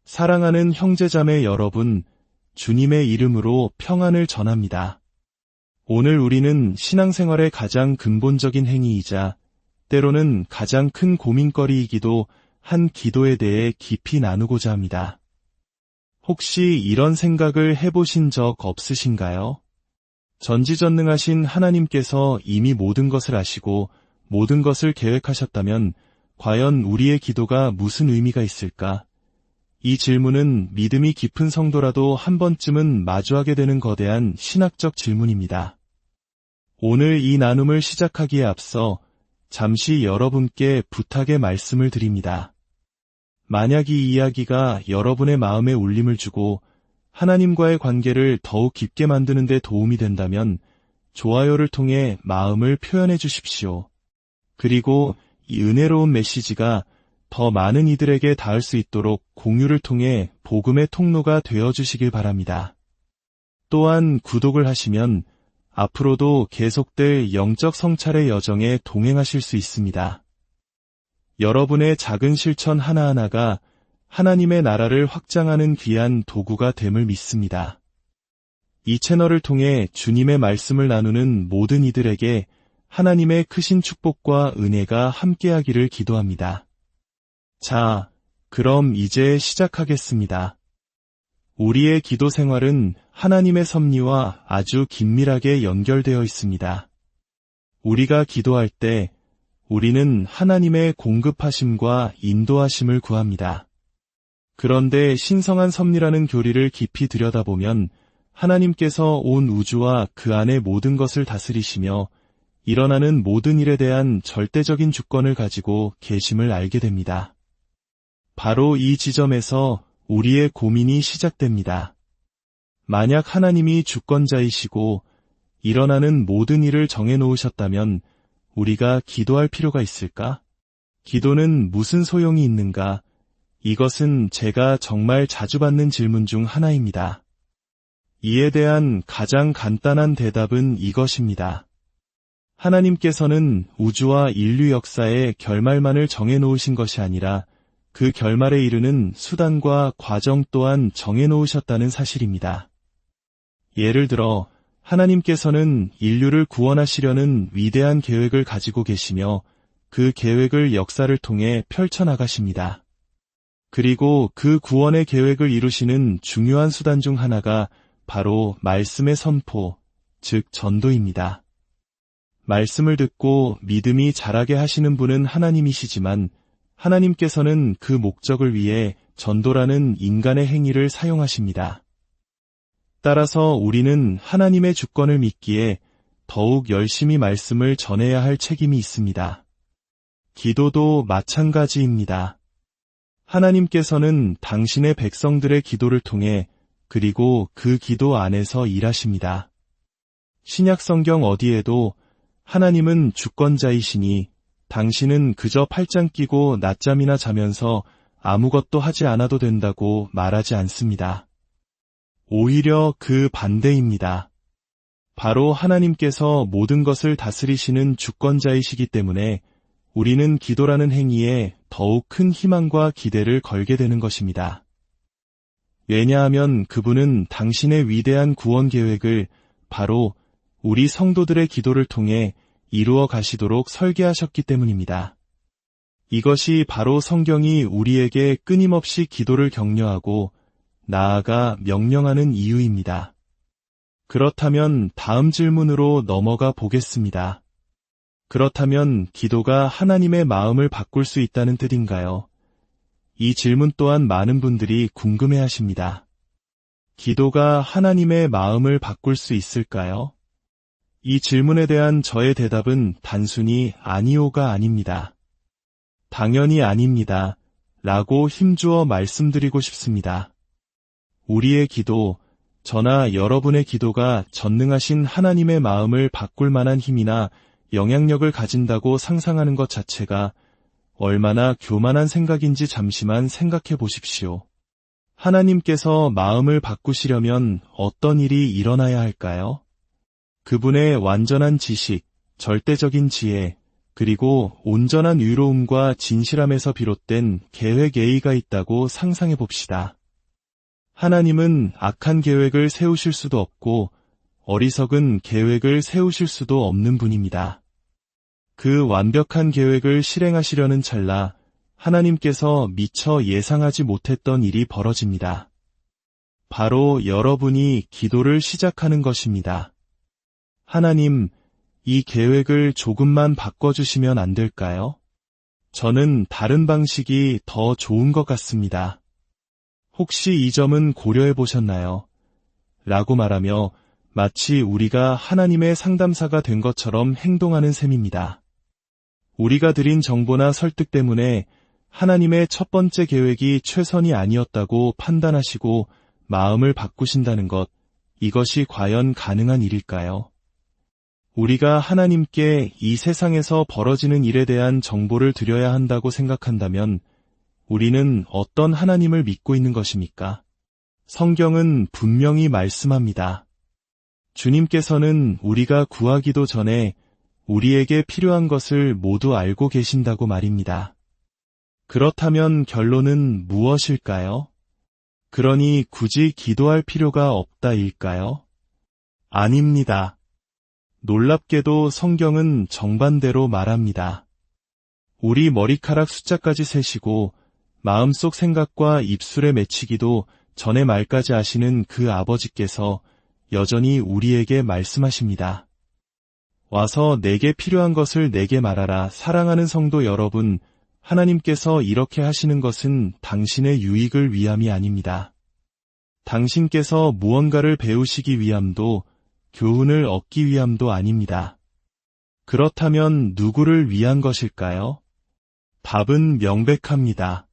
사랑하는 형제자매 여러분, 주님의 이름으로 평안을 전합니다. 오늘 우리는 신앙생활의 가장 근본적인 행위이자 때로는 가장 큰 고민거리이기도 한 기도에 대해 깊이 나누고자 합니다. 혹시 이런 생각을 해보신 적 없으신가요? 전지전능하신 하나님께서 이미 모든 것을 아시고 모든 것을 계획하셨다면 과연 우리의 기도가 무슨 의미가 있을까? 이 질문은 믿음이 깊은 성도라도 한 번쯤은 마주하게 되는 거대한 신학적 질문입니다. 오늘 이 나눔을 시작하기에 앞서 잠시 여러분께 부탁의 말씀을 드립니다. 만약 이 이야기가 여러분의 마음에 울림을 주고 하나님과의 관계를 더욱 깊게 만드는 데 도움이 된다면 좋아요를 통해 마음을 표현해 주십시오. 그리고 이 은혜로운 메시지가 더 많은 이들에게 닿을 수 있도록 공유를 통해 복음의 통로가 되어주시길 바랍니다. 또한 구독을 하시면 앞으로도 계속될 영적 성찰의 여정에 동행하실 수 있습니다. 여러분의 작은 실천 하나하나가 하나님의 나라를 확장하는 귀한 도구가 됨을 믿습니다. 이 채널을 통해 주님의 말씀을 나누는 모든 이들에게 하나님의 크신 축복과 은혜가 함께하기를 기도합니다. 자, 그럼 이제 시작하겠습니다. 우리의 기도 생활은 하나님의 섭리와 아주 긴밀하게 연결되어 있습니다. 우리가 기도할 때 우리는 하나님의 공급하심과 인도하심을 구합니다. 그런데 신성한 섭리라는 교리를 깊이 들여다보면 하나님께서 온 우주와 그 안의 모든 것을 다스리시며 일어나는 모든 일에 대한 절대적인 주권을 가지고 계심을 알게 됩니다. 바로 이 지점에서 우리의 고민이 시작됩니다. 만약 하나님이 주권자이시고 일어나는 모든 일을 정해놓으셨다면 우리가 기도할 필요가 있을까? 기도는 무슨 소용이 있는가? 이것은 제가 정말 자주 받는 질문 중 하나입니다. 이에 대한 가장 간단한 대답은 이것입니다. 하나님께서는 우주와 인류 역사의 결말만을 정해놓으신 것이 아니라 그 결말에 이르는 수단과 과정 또한 정해놓으셨다는 사실입니다. 예를 들어 하나님께서는 인류를 구원하시려는 위대한 계획을 가지고 계시며 그 계획을 역사를 통해 펼쳐나가십니다. 그리고 그 구원의 계획을 이루시는 중요한 수단 중 하나가 바로 말씀의 선포, 즉 전도입니다. 말씀을 듣고 믿음이 자라게 하시는 분은 하나님이시지만 하나님께서는 그 목적을 위해 전도라는 인간의 행위를 사용하십니다. 따라서 우리는 하나님의 주권을 믿기에 더욱 열심히 말씀을 전해야 할 책임이 있습니다. 기도도 마찬가지입니다. 하나님께서는 당신의 백성들의 기도를 통해 그리고 그 기도 안에서 일하십니다. 신약 성경 어디에도 하나님은 주권자이시니 당신은 그저 팔짱 끼고 낮잠이나 자면서 아무것도 하지 않아도 된다고 말하지 않습니다. 오히려 그 반대입니다. 바로 하나님께서 모든 것을 다스리시는 주권자이시기 때문에 우리는 기도라는 행위에 더욱 큰 희망과 기대를 걸게 되는 것입니다. 왜냐하면 그분은 당신의 위대한 구원 계획을 바로 우리 성도들의 기도를 통해 이루어 가시도록 설계하셨기 때문입니다. 이것이 바로 성경이 우리에게 끊임없이 기도를 격려하고 나아가 명령하는 이유입니다. 그렇다면 다음 질문으로 넘어가 보겠습니다. 그렇다면 기도가 하나님의 마음을 바꿀 수 있다는 뜻인가요? 이 질문 또한 많은 분들이 궁금해하십니다. 기도가 하나님의 마음을 바꿀 수 있을까요? 이 질문에 대한 저의 대답은 단순히 아니오가 아닙니다. 당연히 아닙니다. 라고 힘주어 말씀드리고 싶습니다. 우리의 기도, 저나 여러분의 기도가 전능하신 하나님의 마음을 바꿀 만한 힘이나 영향력을 가진다고 상상하는 것 자체가 얼마나 교만한 생각인지 잠시만 생각해 보십시오. 하나님께서 마음을 바꾸시려면 어떤 일이 일어나야 할까요? 그분의 완전한 지식, 절대적인 지혜, 그리고 온전한 의로움과 진실함에서 비롯된 계획 A가 있다고 상상해 봅시다. 하나님은 악한 계획을 세우실 수도 없고 어리석은 계획을 세우실 수도 없는 분입니다. 그 완벽한 계획을 실행하시려는 찰나 하나님께서 미처 예상하지 못했던 일이 벌어집니다. 바로 여러분이 기도를 시작하는 것입니다. 하나님, 이 계획을 조금만 바꿔주시면 안 될까요? 저는 다른 방식이 더 좋은 것 같습니다. 혹시 이 점은 고려해 보셨나요? 라고 말하며 마치 우리가 하나님의 상담사가 된 것처럼 행동하는 셈입니다. 우리가 드린 정보나 설득 때문에 하나님의 첫 번째 계획이 최선이 아니었다고 판단하시고 마음을 바꾸신다는 것, 이것이 과연 가능한 일일까요? 우리가 하나님께 이 세상에서 벌어지는 일에 대한 정보를 드려야 한다고 생각한다면 우리는 어떤 하나님을 믿고 있는 것입니까? 성경은 분명히 말씀합니다. 주님께서는 우리가 구하기도 전에 우리에게 필요한 것을 모두 알고 계신다고 말입니다. 그렇다면 결론은 무엇일까요? 그러니 굳이 기도할 필요가 없다일까요? 아닙니다. 놀랍게도 성경은 정반대로 말합니다. 우리 머리카락 숫자까지 세시고 마음속 생각과 입술에 맺히기도 전의 말까지 아시는 그 아버지께서 여전히 우리에게 말씀하십니다. 와서 내게 필요한 것을 내게 말하라. 사랑하는 성도 여러분, 하나님께서 이렇게 하시는 것은 당신의 유익을 위함이 아닙니다. 당신께서 무언가를 배우시기 위함도 교훈을 얻기 위함도 아닙니다. 그렇다면 누구를 위한 것일까요? 답은 명백합니다.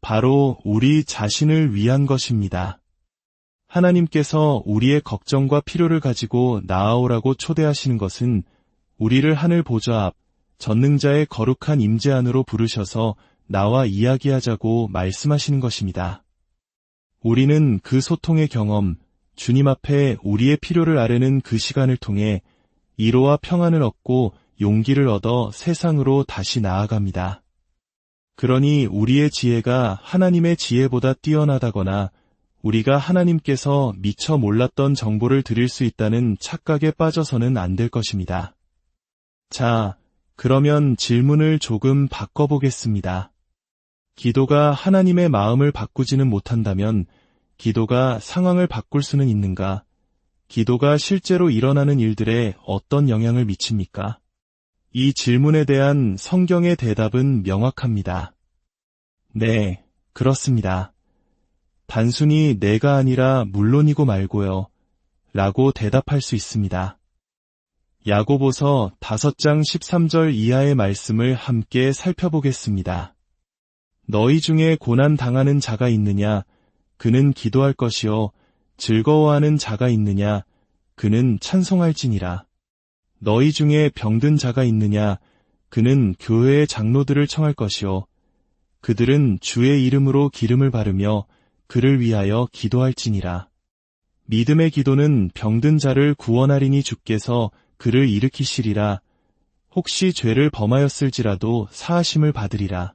바로 우리 자신을 위한 것입니다. 하나님께서 우리의 걱정과 필요를 가지고 나아오라고 초대하시는 것은 우리를 하늘 보좌 앞 전능자의 거룩한 임재 안으로 부르셔서 나와 이야기하자고 말씀하시는 것입니다. 우리는 그 소통의 경험, 주님 앞에 우리의 필요를 아뢰는 그 시간을 통해 위로와 평안을 얻고 용기를 얻어 세상으로 다시 나아갑니다. 그러니 우리의 지혜가 하나님의 지혜보다 뛰어나다거나 우리가 하나님께서 미처 몰랐던 정보를 드릴 수 있다는 착각에 빠져서는 안 될 것입니다. 자, 그러면 질문을 조금 바꿔보겠습니다. 기도가 하나님의 마음을 바꾸지는 못한다면 기도가 상황을 바꿀 수는 있는가? 기도가 실제로 일어나는 일들에 어떤 영향을 미칩니까? 이 질문에 대한 성경의 대답은 명확합니다. 네, 그렇습니다. 단순히 내가 아니라 물론이고 말고요. 라고 대답할 수 있습니다. 야고보서 5장 13절 이하의 말씀을 함께 살펴보겠습니다. 너희 중에 고난 당하는 자가 있느냐? 그는 기도할 것이요. 즐거워하는 자가 있느냐? 그는 찬송할지니라. 너희 중에 병든 자가 있느냐? 그는 교회의 장로들을 청할 것이요. 그들은 주의 이름으로 기름을 바르며 그를 위하여 기도할지니라. 믿음의 기도는 병든 자를 구원하리니 주께서 그를 일으키시리라. 혹시 죄를 범하였을지라도 사하심을 받으리라.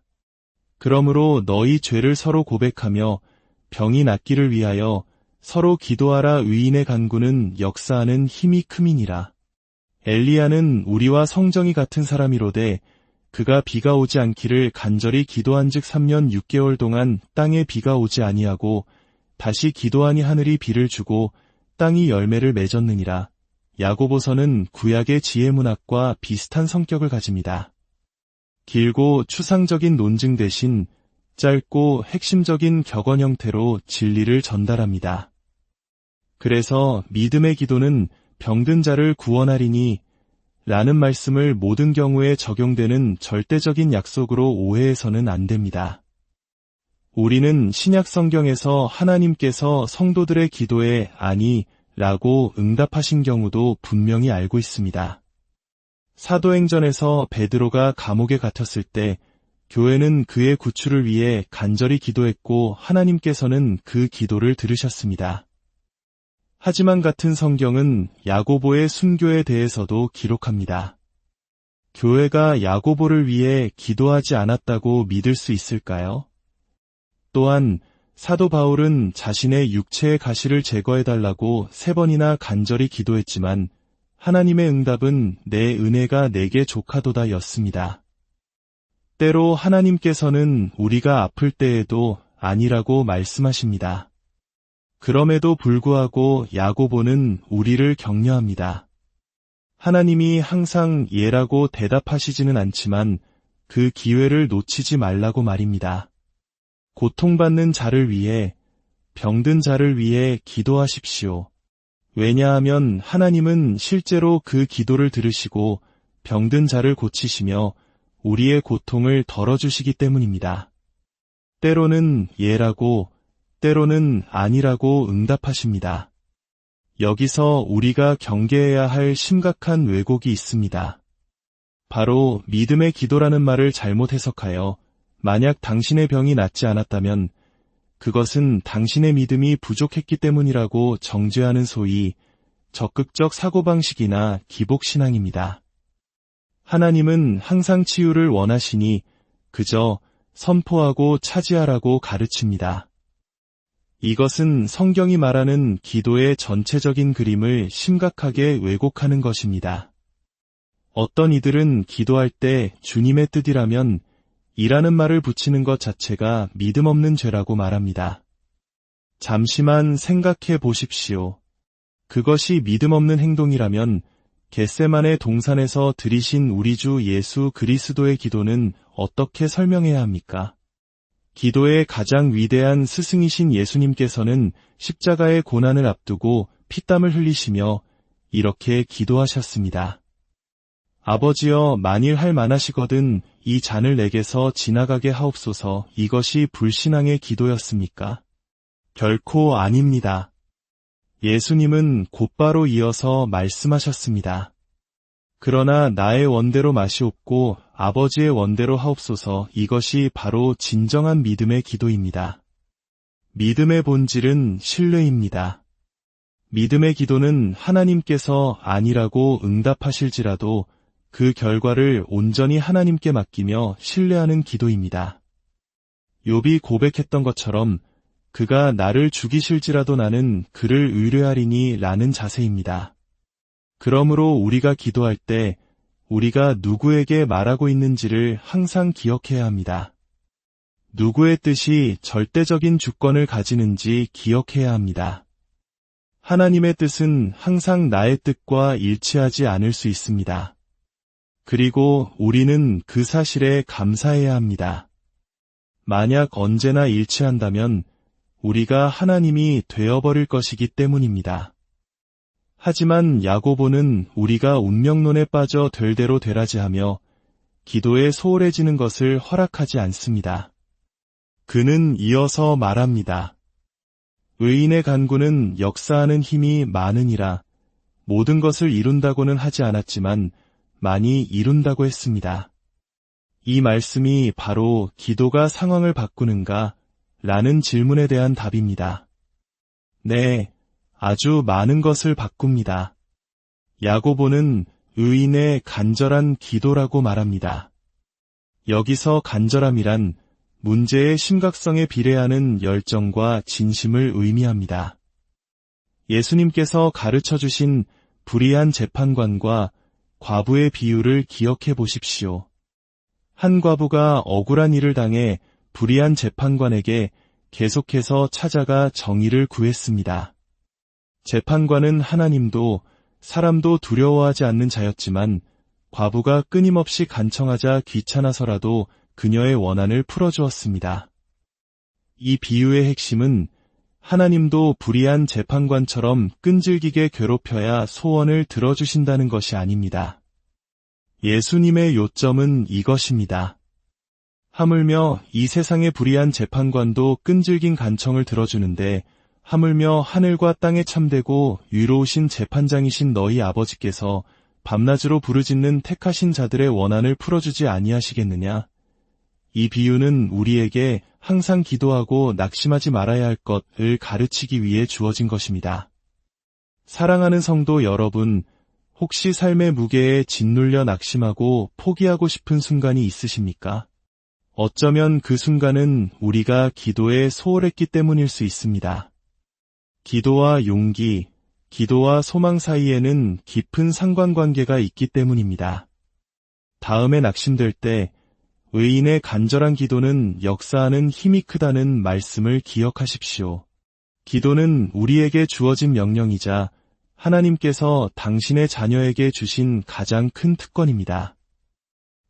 그러므로 너희 죄를 서로 고백하며 병이 낫기를 위하여 서로 기도하라. 의인의 간구는 역사하는 힘이 크미니라. 엘리야는 우리와 성정이 같은 사람이로되 그가 비가 오지 않기를 간절히 기도한즉 3년 6개월 동안 땅에 비가 오지 아니하고 다시 기도하니 하늘이 비를 주고 땅이 열매를 맺었느니라. 야고보서는 구약의 지혜문학과 비슷한 성격을 가집니다. 길고 추상적인 논증 대신 짧고 핵심적인 격언 형태로 진리를 전달합니다. 그래서 믿음의 기도는 병든 자를 구원하리니 라는 말씀을 모든 경우에 적용되는 절대적인 약속으로 오해해서는 안 됩니다. 우리는 신약 성경에서 하나님께서 성도들의 기도에 아니 라고 응답하신 경우도 분명히 알고 있습니다. 사도행전에서 베드로가 감옥에 갇혔을 때 교회는 그의 구출을 위해 간절히 기도했고 하나님께서는 그 기도를 들으셨습니다. 하지만 같은 성경은 야고보의 순교에 대해서도 기록합니다. 교회가 야고보를 위해 기도하지 않았다고 믿을 수 있을까요? 또한 사도 바울은 자신의 육체의 가시를 제거해달라고 3번이나 간절히 기도했지만 하나님의 응답은 내 은혜가 내게 족하도다 였습니다. 때로 하나님께서는 우리가 아플 때에도 아니라고 말씀하십니다. 그럼에도 불구하고 야고보는 우리를 격려합니다. 하나님이 항상 예라고 대답하시지는 않지만 그 기회를 놓치지 말라고 말입니다. 고통받는 자를 위해, 병든 자를 위해 기도하십시오. 왜냐하면 하나님은 실제로 그 기도를 들으시고 병든 자를 고치시며 우리의 고통을 덜어주시기 때문입니다. 때로는 예라고, 때로는 아니라고 응답하십니다. 여기서 우리가 경계해야 할 심각한 왜곡이 있습니다. 바로 믿음의 기도라는 말을 잘못 해석하여 만약 당신의 병이 낫지 않았다면 그것은 당신의 믿음이 부족했기 때문이라고 정죄하는 소위 적극적 사고방식이나 기복신앙입니다. 하나님은 항상 치유를 원하시니 그저 선포하고 차지하라고 가르칩니다. 이것은 성경이 말하는 기도의 전체적인 그림을 심각하게 왜곡하는 것입니다. 어떤 이들은 기도할 때 주님의 뜻이라면 이라는 말을 붙이는 것 자체가 믿음 없는 죄라고 말합니다. 잠시만 생각해 보십시오. 그것이 믿음 없는 행동이라면 겟세마네 동산에서 들이신 우리 주 예수 그리스도의 기도는 어떻게 설명해야 합니까? 기도의 가장 위대한 스승이신 예수님께서는 십자가의 고난을 앞두고 피땀을 흘리시며 이렇게 기도하셨습니다. 아버지여, 만일 할 만하시거든 이 잔을 내게서 지나가게 하옵소서. 이것이 불신앙의 기도였습니까? 결코 아닙니다. 예수님은 곧바로 이어서 말씀하셨습니다. 그러나 나의 원대로 마시옵고 아버지의 원대로 하옵소서. 이것이 바로 진정한 믿음의 기도입니다. 믿음의 본질은 신뢰입니다. 믿음의 기도는 하나님께서 아니라고 응답하실지라도 그 결과를 온전히 하나님께 맡기며 신뢰하는 기도입니다. 욥이 고백했던 것처럼 그가 나를 죽이실지라도 나는 그를 의뢰하리니 라는 자세입니다. 그러므로 우리가 기도할 때 우리가 누구에게 말하고 있는지를 항상 기억해야 합니다. 누구의 뜻이 절대적인 주권을 가지는지 기억해야 합니다. 하나님의 뜻은 항상 나의 뜻과 일치하지 않을 수 있습니다. 그리고 우리는 그 사실에 감사해야 합니다. 만약 언제나 일치한다면 우리가 하나님이 되어버릴 것이기 때문입니다. 하지만 야고보는 우리가 운명론에 빠져 될 대로 되라지 하며 기도에 소홀해지는 것을 허락하지 않습니다. 그는 이어서 말합니다. 의인의 간구는 역사하는 힘이 많으니라. 모든 것을 이룬다고는 하지 않았지만 많이 이룬다고 했습니다. 이 말씀이 바로 기도가 상황을 바꾸는가? 라는 질문에 대한 답입니다. 네, 아주 많은 것을 바꿉니다. 야고보는 의인의 간절한 기도라고 말합니다. 여기서 간절함이란 문제의 심각성에 비례하는 열정과 진심을 의미합니다. 예수님께서 가르쳐 주신 불의한 재판관과 과부의 비유를 기억해 보십시오. 한 과부가 억울한 일을 당해 불의한 재판관에게 계속해서 찾아가 정의를 구했습니다. 재판관은 하나님도 사람도 두려워하지 않는 자였지만 과부가 끊임없이 간청하자 귀찮아서라도 그녀의 원한을 풀어주었습니다. 이 비유의 핵심은 하나님도 불의한 재판관처럼 끈질기게 괴롭혀야 소원을 들어주신다는 것이 아닙니다. 예수님의 요점은 이것입니다. 하물며 이 세상의 불의한 재판관도 끈질긴 간청을 들어주는데 하물며 하늘과 땅에 참되고 위로우신 재판장이신 너희 아버지께서 밤낮으로 부르짖는 택하신 자들의 원한을 풀어주지 아니하시겠느냐? 이 비유는 우리에게 항상 기도하고 낙심하지 말아야 할 것을 가르치기 위해 주어진 것입니다. 사랑하는 성도 여러분, 혹시 삶의 무게에 짓눌려 낙심하고 포기하고 싶은 순간이 있으십니까? 어쩌면 그 순간은 우리가 기도에 소홀했기 때문일 수 있습니다. 기도와 용기, 기도와 소망 사이에는 깊은 상관관계가 있기 때문입니다. 다음에 낙심될 때 의인의 간절한 기도는 역사하는 힘이 크다는 말씀을 기억하십시오. 기도는 우리에게 주어진 명령이자 하나님께서 당신의 자녀에게 주신 가장 큰 특권입니다.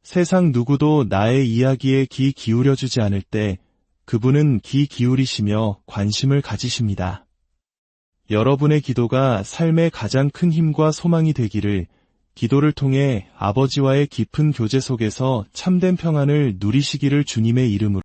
세상 누구도 나의 이야기에 귀 기울여주지 않을 때 그분은 귀 기울이시며 관심을 가지십니다. 여러분의 기도가 삶의 가장 큰 힘과 소망이 되기를, 기도를 통해 아버지와의 깊은 교제 속에서 참된 평안을 누리시기를 주님의 이름으로